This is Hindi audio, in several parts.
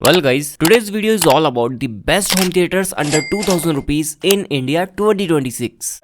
Well guys, today's video is all about the best home theaters under 2000 rupees in India 2026.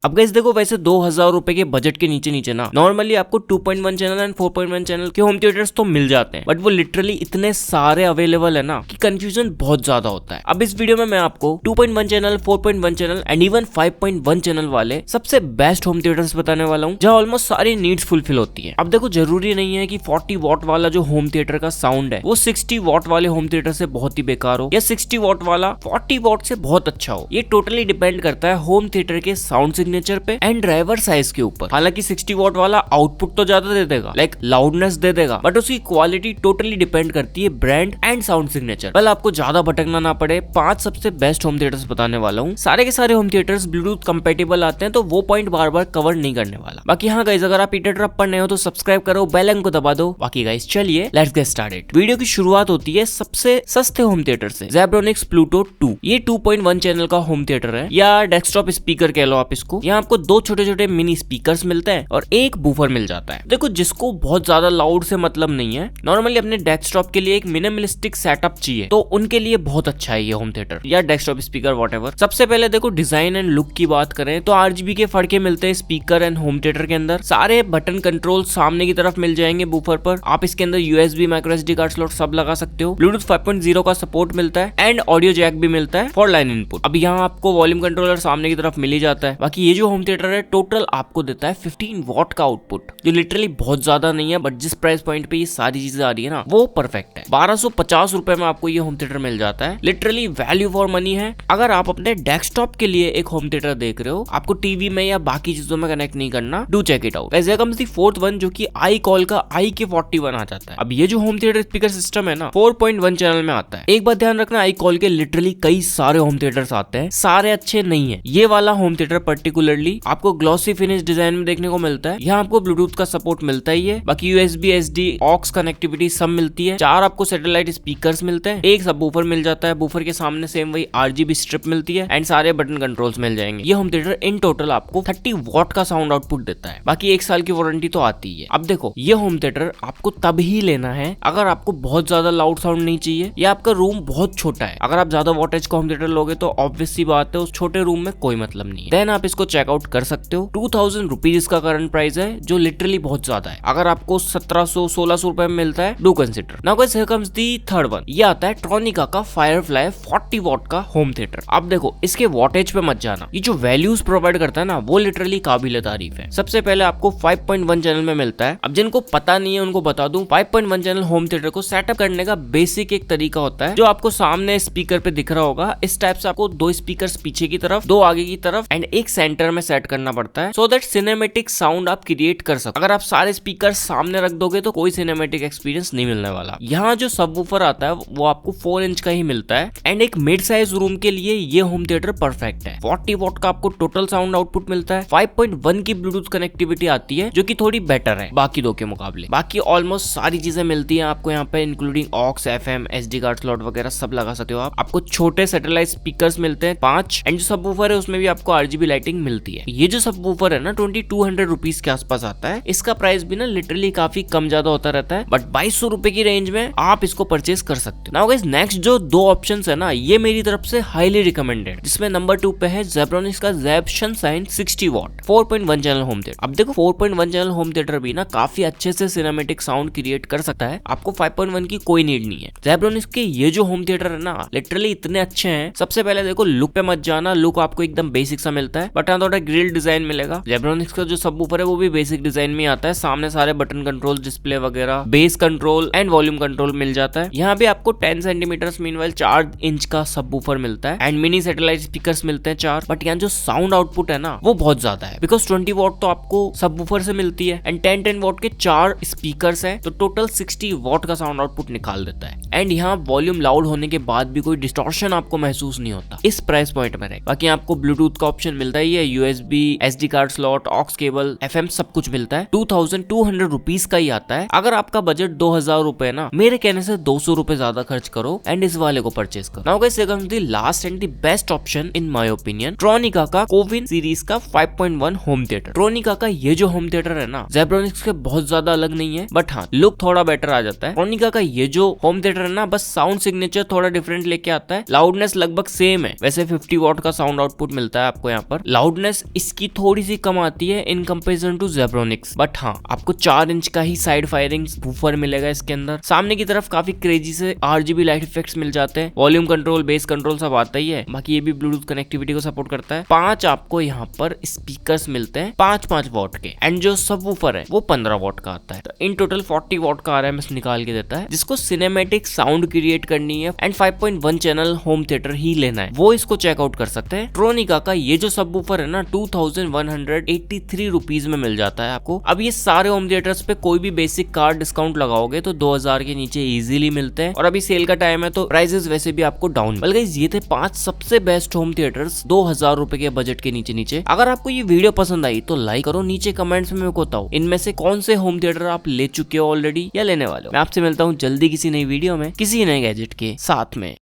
अब गाइस देखो, वैसे 2000 रुपए के बजट के नीचे ना नॉर्मली आपको 2.1 चैनल एंड 4.1 चैनल के होम थिएटर्स तो मिल जाते हैं, बट वो लिटरली इतने सारे अवेलेबल है ना कि कंफ्यूजन बहुत ज्यादा होता है। अब इस वीडियो में मैं आपको 2.1 channel, 4.1 channel and even 5.1 channel वाले सबसे बेस्ट होम थिएटर्स बताने वाला हूँ, जहाँ ऑलमोस्ट सारी नीड्स फुलफिल होती है। अब देखो, जरूरी नहीं है कि 40 वॉट वाला जो होम थिएटर का साउंड है वो 60 वॉट वाले होम थिएटर से बहुत ही बेकार हो, या 60 वॉट वाला 40 वॉट से बहुत अच्छा हो। ये टोटली डिपेंड करता है होम थिएटर के साउंड सिग्नेचर पे एंड ड्राइवर साइज के ऊपर। हालांकि 60 वॉट वाला आउटपुट तो ज्यादा दे देगा, लाइक लाउडनेस दे देगा, बट उसकी क्वालिटी टोटली डिपेंड करती है ब्रांड एंड साउंड सिग्नेचर। पहले आपको ज्यादा भटकना ना पड़े, 5 सबसे बेस्ट होम थिएटर्स बताने वाला हूँ। सारे के सारे होम थिएटर्स ब्लूटूथ कंपेटेबल आते हैं, तो वो पॉइंट बार बार कवर नहीं करने वाला। बाकी हाँ गाइस, अगर आप ईटर ट्रप पर नए हो तो सब्सक्राइब करो, बेल आइकन को दबा दो। बाकी गाइस चलिए लेट्स गेट स्टार्टेड। वीडियो की शुरुआत होती है सबसे सस्ते होम थिएटर से, Zebronics Pluto 2। ये 2.1 चैनल का होम थिएटर है, या डेस्कटॉप स्पीकर कह लो आप इसको। यहाँ आपको 2 छोटे छोटे मिनी स्पीकर्स मिलते हैं और एक बूफर मिल जाता है। देखो, जिसको बहुत ज्यादा लाउड से मतलब नहीं है, नॉर्मली अपने डेस्कटॉप के लिए एक मिनिमलिस्टिक सेटअप चाहिए, तो उनके लिए बहुत अच्छा है ये होम थिएटर या डेस्कटॉप स्पीकर व्हाटएवर। सबसे पहले देखो, डिजाइन एंड लुक की बात करें तो RGB के फड़के मिलते हैं स्पीकर एंड होम थिएटर के अंदर। सारे बटन कंट्रोल सामने की तरफ मिल जाएंगे बूफर पर। आप इसके अंदर USB, micro SD card slot सब लगा सकते हो। ब्लूटूथ 5.0 का सपोर्ट मिलता है एंड ऑडियो जैक भी मिलता है फॉर लाइन इनपुट। अब यहाँ आपको वॉल्यूम कंट्रोलर सामने की तरफ मिल ही जाता है। बाकी ये जो होम थिएटर है टोटल आपको देता है 15 वॉट का आउटपुट, जो लिटरली बहुत ज्यादा नहीं है, बट जिस प्राइस पॉइंट पे ये सारी चीजें आ रही है ना, वो परफेक्ट है। 1250 रुपए में आपको ये होम थिएटर मिल जाता है। लिटरली वैल्यू फॉर मनी है। अगर आप अपने डेस्कटॉप के लिए एक होम थिएटर देख रहे हो, आपको टीवी में या बाकी चीजों में कनेक्ट नहीं करना, do check it out. Here comes the fourth one, जो कि iCall का IK41 आ जाता है। अब ये जो होम थिएटर स्पीकर सिस्टम है ना, 4.1 चैनल में आता है। एक बात ध्यान रखना, iCall के लिटरली कई सारे होम थिएटर्स आते हैं, सारे अच्छे नहीं है। ये वाला होम थिएटर पर्टिकुलरली आपको ग्लॉसी फिनिश डिजाइन में देखने को मिलता है। यहाँ आपको ब्लूटूथ का सपोर्ट मिलता ही है, बाकी USB, SD, ऑक्स कनेक्टिविटी सब मिलती है। 4 आपको सैटेलाइट स्पीकर्स मिलते हैं, एक सबवूफर मिल जाता है। बूफर के सामने सेम वही RGB स्ट्रिप मिलती है एंड सारे बटन कंट्रोल्स मिल जाएंगे। ये होम थिएटर इन टोटल आपको 30 वॉट का साउंड आउटपुट देता है। बाकी 1 साल की वारंटी तो आती है। अब देखो, ये होम थिएटर आपको तब ही लेना है अगर आपको बहुत ज्यादा लाउड साउंड नहीं चाहिए या आपका रूम बहुत छोटा है। अगर आप ज्यादा वॉटेज का होम थिएटर लोगे तो ऑब्वियस सी बात है, उस छोटे रूम में कोई मतलब नहीं है। देन आप इसको चेकआउट कर सकते हो। 2000 रुपीज इसका करंट प्राइस है, जो लिटरली बहुत ज्यादा है। अगर आपको 1700-1600 रुपए में मिलता है, do consider. Now guys, here comes the third one. ये आता है ट्रॉनिका का फायरफ्लाई 40 वॉट का होम थिएटर। अब देखो, इसके वॉटेज पे मत जाना, ये जो वैल्यूज प्रोवाइड करता है ना, वो लिटरली काबिल तारीफ है। सबसे पहले आपको 5.1 चैनल में मिलता है। अब जिनको पता नहीं है उनको बता दूं, 5.1 चैनल होम थिएटर को सेटअप करने का बेसिक एक तरीका होता है, जो आपको सामने स्पीकर पे दिख रहा होगा। इस टाइप से आपको 2 स्पीकर पीछे की तरफ, 2 आगे की तरफ एंड एक सेंटर में सेट करना पड़ता है, सो दैट सिनेमैटिक साउंड आप क्रिएट कर सको। अगर आप सारे स्पीकर सामने रख दोगे तो कोई सिनेमैटिक एक्सपीरियंस नहीं मिलने वाला। यहाँ जो सबवूफर आता है वो आपको 4 इंच का ही मिलता है एंड एक मिड साइज रूम के लिए ये होम थिएटर परफेक्ट है। 40 वॉट का आपको टोटल साउंड आउटपुट मिलता है। 5.1 की ब्लूटूथ कनेक्टिविटी आती है, जो कि थोड़ी बेटर है बाकी 2 के मुकाबले। बाकी ऑलमोस्ट सारी चीजें मिलती है आपको यहाँ पे, including aux, FM, SD card slot वगैरह सब लगा सकते हो आप। आपको छोटे सैटेलाइट स्पीकर्स मिलते हैं 5, एंड जो सबवूफर है उसमें भी आपको RGB लाइटिंग मिलती है। ये जो सबवूफर है ना, 2200 रुपीज के आसपास आता है। इसका प्राइस भी ना लिटरली काफी कम ज्यादा होता रहता है, बट 2200 रुपए की रेंज में आप इसको परचेज कर सकते हो। नाउ गाइस, नेक्स्ट जो 2 ऑप्शंस है ना, ये मेरी तरफ से हाईली रिकमेंडेड, जिसमें नंबर 2 पे है Zebronics का Zeb Sunshine 60 what 4.1 channel home theatre. अब देखो, 4.1 चैनल होम थिएटर भी ना काफी अच्छे से सिनेमैटिक साउंड क्रिएट कर सकता है। आपको 5.1 की कोई नीड नहीं है। Zebronics के ये जो होम थिएटर है ना, लिटरली इतने अच्छे हैं। सबसे पहले देखो, लुक पे मत जाना, लुक आपको एकदम बेसिक सा मिलता है, बट थोड़ा ग्रिल डिजाइन मिलेगा। Zebronics का जो सबवूफर है वो भी बेसिक डिजाइन में आता है। सामने सारे बटन कंट्रोल, डिस्प्ले वगैरह, bass control and volume control मिल जाता है। यहाँ भी आपको 10 सेंटीमीटर मीनवाइल 4 इंच का सबवूफर मिलता है एंड मिनी सैटेलाइट स्पीकर्स मिलते हैं 4। बट यहाँ जो साउंड आउटपुट है ना, वो बहुत ज्यादा है, बिकॉज 20 वॉट तो आपको सबवूफर से मिलती है एंड 10 वॉट के 4 स्पीकर्स हैं, तो टोटल 60 वॉट का साउंड आउटपुट निकाल देता है। एंड यहाँ वॉल्यूम लाउड होने के बाद भी कोई डिस्टॉर्शन आपको महसूस नहीं होता इस प्राइस पॉइंट में। बाकी आपको ब्लूटूथ का ऑप्शन मिलता ही है, USB, SD card slot, aux cable, FM सब कुछ मिलता है। 2200 रुपीज का ही आता है। अगर आपका बजट 2000 रुपए ना, मेरे कहने से 200 रुपए ज्यादा खर्च करो एंड इस वाले को परचेज करो। Now guys, comes the last and the best option in my opinion, tronica का कोविन सीरीज का 5.1 होम थिएटर। ट्रॉनिका का ये जो होम थिएटर है ना, जेब्रोनिक्स के बहुत ज्यादा अलग नहीं है, बट हाँ लुक थोड़ा बेटर आ जाता है। ट्रॉनिका का ये जो होम थिएटर है ना, बस साउंड सिग्नेचर थोड़ा डिफरेंट लेके आता है। लाउडनेस लगभग सेम है, वैसे 50 वॉट का साउंड आउटपुट मिलता है आपको यहाँ पर। लाउडनेस इसकी थोड़ी सी कम आती है in comparison to Zebronics, but हाँ आपको 4 इंच का ही साइड फायरिंग वूफर मिलेगा इसके अंदर। सामने की तरफ काफी क्रेजी से RGB लाइट इफेक्ट्स मिल जाते हैं। वॉल्यूम कंट्रोल, बेस कंट्रोल सब आता ही है। बाकी ये भी ब्लूटूथ कनेक्टिविटी को सपोर्ट करता है। 5 आपको यहाँ पर स्पीकर्स मिलते हैं 5-5 वॉट के, एंड जो सब वूफर है वो 15 वॉट का आता है। तो इन टोटल 40 वॉट का RMS निकाल के देता है। जिसको सिनेमैटिक साउंड क्रिएट करनी है एंड 5.1 चैनल होम थिएटर ही लेना है, वो इसको चेकआउट कर सकते हैं। ट्रॉनिका का ये जो सब वूफर है ना, 2183 रुपीज में मिल जाता है आपको। अब ये सारे होम थिएटर्स पे कोई भी बेसिक कार्ड डिस्काउंट लगाओगे तो 2000 के नीचे इजीली मिलते हैं, और अभी सेल का टाइम है तो प्राइसेस वैसे भी आपको डाउन। बल्कि ये थे 5 सबसे बेस्ट होम थिएटर्स 2000 रुपए के बजट के नीचे। अगर आपको ये वीडियो पसंद आई तो लाइक करो, नीचे कमेंट्स में मेरे को बताओ इनमें से कौन से होम थिएटर आप ले चुके हो ऑलरेडी या लेने वाले हो। मैं आपसे मिलता हूँ जल्दी किसी नई वीडियो में किसी नए गैजेट के साथ में।